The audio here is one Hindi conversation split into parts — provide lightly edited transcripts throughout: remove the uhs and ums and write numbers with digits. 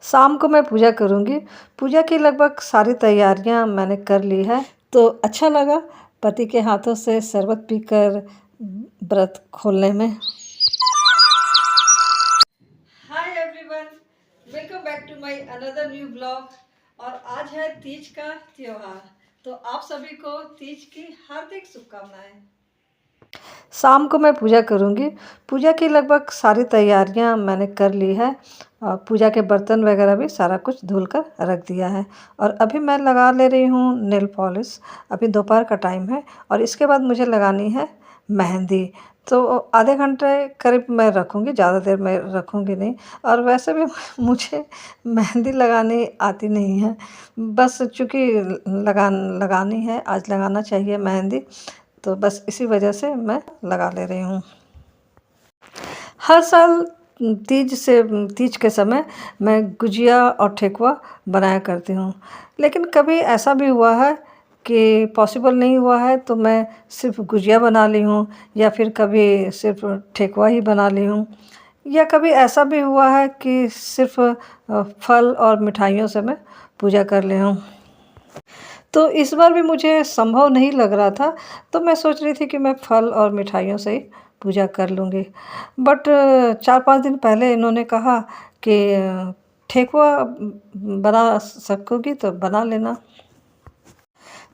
शाम को मैं पूजा करूँगी। पूजा की लगभग सारी तैयारियाँ मैंने कर ली है। तो अच्छा लगा पति के हाथों से शरबत पीकर व्रत खोलने में। Hi everyone, welcome back to my another new blog. और आज है तीज का त्योहार, तो आप सभी को तीज की हार्दिक शुभकामनाएं। शाम को मैं पूजा करूँगी। पूजा की लगभग सारी तैयारियां मैंने कर ली है और पूजा के बर्तन वगैरह भी सारा कुछ धुल कर रख दिया है। और अभी मैं लगा ले रही हूँ नेल पॉलिश। अभी दोपहर का टाइम है और इसके बाद मुझे लगानी है मेहंदी। तो आधे घंटे करीब मैं रखूँगी, ज़्यादा देर मैं रखूँगी नहीं। और वैसे भी मुझे मेहंदी लगानी आती नहीं है, बस चूँकि लगानी है, आज लगाना चाहिए मेहंदी, तो बस इसी वजह से मैं लगा ले रही हूँ। हर साल तीज के समय मैं गुजिया और ठेकुआ बनाया करती हूँ, लेकिन कभी ऐसा भी हुआ है कि पॉसिबल नहीं हुआ है तो मैं सिर्फ गुजिया बना ली हूँ, या फिर कभी सिर्फ ठेकुआ ही बना ली हूँ, या कभी ऐसा भी हुआ है कि सिर्फ फल और मिठाइयों से मैं पूजा कर ली हूँ। तो इस बार भी मुझे संभव नहीं लग रहा था, तो मैं सोच रही थी कि मैं फल और मिठाइयों से ही पूजा कर लूँगी। बट 4-5 दिन पहले इन्होंने कहा कि ठेकुआ बना सकोगी तो बना लेना।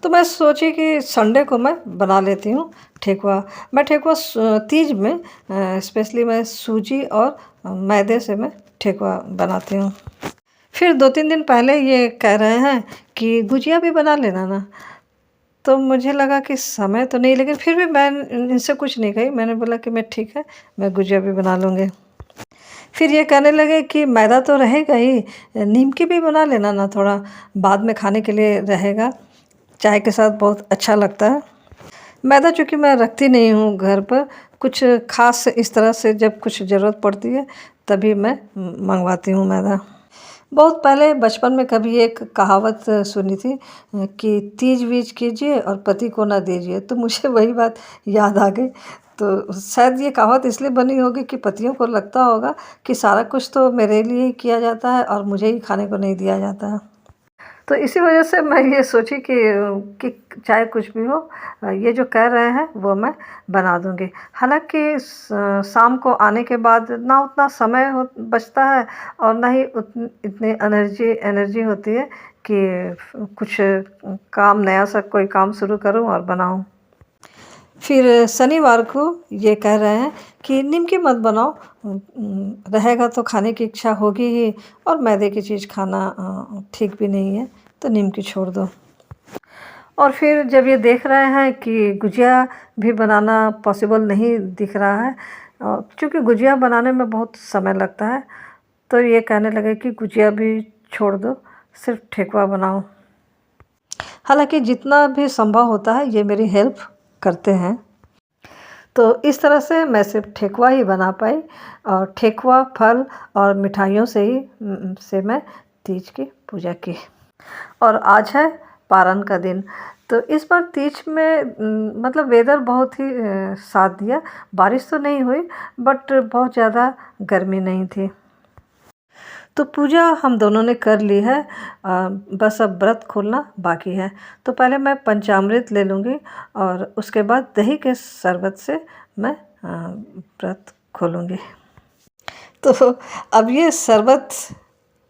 तो मैं सोची कि संडे को मैं बना लेती हूँ ठेकुआ। मैं ठेकुआ तीज में स्पेशली मैं सूजी और मैदे से मैं ठेकुआ बनाती हूँ। फिर 2-3 दिन पहले ये कह रहे हैं कि गुजिया भी बना लेना ना। तो मुझे लगा कि समय तो नहीं, लेकिन फिर भी मैं इनसे कुछ नहीं कही। मैंने बोला कि मैं ठीक है, मैं गुजिया भी बना लूँगी। फिर ये कहने लगे कि मैदा तो रहेगा ही, नीमकी भी बना लेना ना, थोड़ा बाद में खाने के लिए रहेगा, चाय के साथ बहुत अच्छा लगता है। मैदा चूँकि मैं रखती नहीं हूँ घर पर, कुछ ख़ास इस तरह से जब कुछ ज़रूरत पड़ती है तभी मैं मंगवाती हूँ मैदा। बहुत पहले बचपन में कभी एक कहावत सुनी थी कि तीज बीज कीजिए और पति को ना दीजिए, तो मुझे वही बात याद आ गई। तो शायद ये कहावत इसलिए बनी होगी कि पतियों को लगता होगा कि सारा कुछ तो मेरे लिए ही किया जाता है और मुझे ही खाने को नहीं दिया जाता है। तो इसी वजह से मैं ये सोची कि चाहे कुछ भी हो, ये जो कह रहे हैं वो मैं बना दूँगी। हालाँकि शाम को आने के बाद ना उतना समय हो बचता है और ना ही इतनी एनर्जी होती है कि कुछ काम नया सा कोई काम शुरू करूँ और बनाऊँ। फिर शनिवार को ये कह रहे हैं कि निमकी मत बनाओ, रहेगा तो खाने की इच्छा होगी ही, और मैदे की चीज़ खाना ठीक भी नहीं है, तो निमकी छोड़ दो। और फिर जब ये देख रहे हैं कि गुजिया भी बनाना पॉसिबल नहीं दिख रहा है, क्योंकि गुजिया बनाने में बहुत समय लगता है, तो ये कहने लगे कि गुजिया भी छोड़ दो, सिर्फ ठेकुआ बनाओ। हालांकि जितना भी संभव होता है ये मेरी हेल्प करते हैं। तो इस तरह से मैं सिर्फ ठेकुआ ही बना पाई, और ठेकुआ, फल और मिठाइयों से ही से मैं तीज की पूजा की। और आज है पारण का दिन। तो इस बार तीज में मतलब वेदर बहुत ही साथ दिया। बारिश तो नहीं हुई, बट बहुत ज़्यादा गर्मी नहीं थी। तो पूजा हम दोनों ने कर ली है, बस अब व्रत खोलना बाकी है। तो पहले मैं पंचामृत ले लूँगी और उसके बाद दही के शरबत से मैं व्रत खोलूँगी। तो अब ये शरबत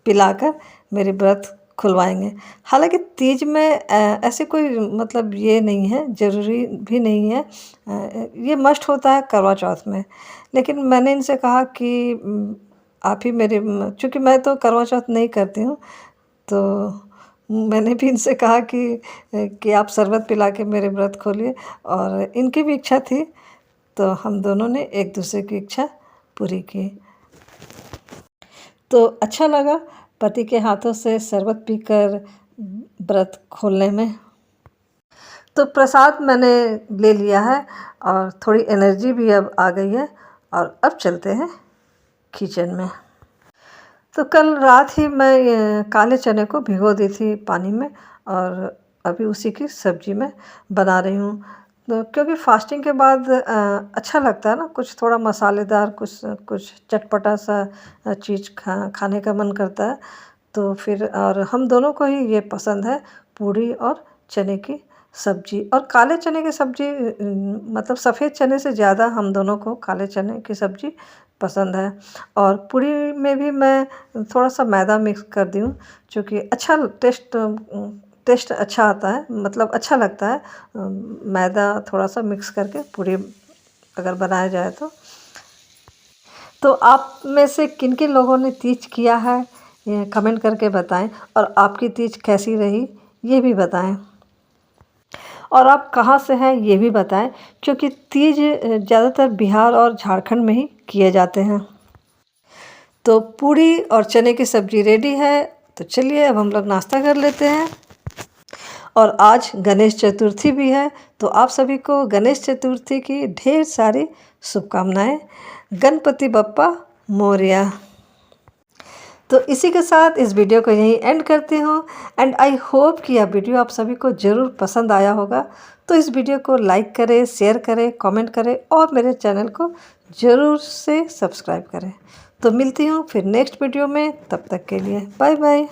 पिलाकर मेरे व्रत खुलवाएंगे। हालांकि तीज में ऐसे कोई मतलब ये नहीं है, ज़रूरी भी नहीं है, ये मस्ट होता है करवा चौथ में। लेकिन मैंने इनसे कहा कि आप ही मेरे, चूँकि मैं तो करवा चौथ नहीं करती हूँ, तो मैंने भी इनसे कहा कि आप शरबत पिला के मेरे व्रत खोलिए, और इनकी भी इच्छा थी, तो हम दोनों ने एक दूसरे की इच्छा पूरी की। तो अच्छा लगा पति के हाथों से शरबत पीकर व्रत खोलने में। तो प्रसाद मैंने ले लिया है और थोड़ी एनर्जी भी अब आ गई है, और अब चलते हैं किचन में। तो कल रात ही मैं काले चने को भिगो दी थी पानी में, और अभी उसी की सब्ज़ी मैं बना रही हूँ। क्योंकि फास्टिंग के बाद अच्छा लगता है ना, कुछ थोड़ा मसालेदार, कुछ कुछ चटपटा सा चीज़ खाने का मन करता है। तो फिर और हम दोनों को ही ये पसंद है, पूड़ी और चने की सब्ज़ी। और काले चने की सब्ज़ी मतलब सफ़ेद चने से ज़्यादा हम दोनों को काले चने की सब्ज़ी पसंद है। और पूड़ी में भी मैं थोड़ा-सा मैदा मिक्स कर दी हूँ, चूँकि अच्छा टेस्ट अच्छा आता है, मतलब अच्छा लगता है मैदा थोड़ा-सा मिक्स करके पूड़ी अगर बनाया जाए तो। तो आप में से किन-किन लोगों ने तीज किया है, ये कमेंट करके बताएँ। और आपकी तीज कैसी रही, ये भी बताएँ। और आप कहाँ से हैं, ये भी बताएँ, क्योंकि तीज ज़्यादातर बिहार और झारखंड में ही किए जाते हैं। तो पूड़ी और चने की सब्ज़ी रेडी है, तो चलिए अब हम लोग नाश्ता कर लेते हैं। और आज गणेश चतुर्थी भी है, तो आप सभी को गणेश चतुर्थी की ढेर सारी शुभकामनाएँ। गणपति बप्पा मोरया। तो इसी के साथ इस वीडियो को यहीं एंड करती हूँ। एंड आई होप कि यह वीडियो आप सभी को ज़रूर पसंद आया होगा। तो इस वीडियो को लाइक करें, शेयर करें, कमेंट करें और मेरे चैनल को ज़रूर से सब्सक्राइब करें। तो मिलती हूँ फिर नेक्स्ट वीडियो में, तब तक के लिए बाय बाय।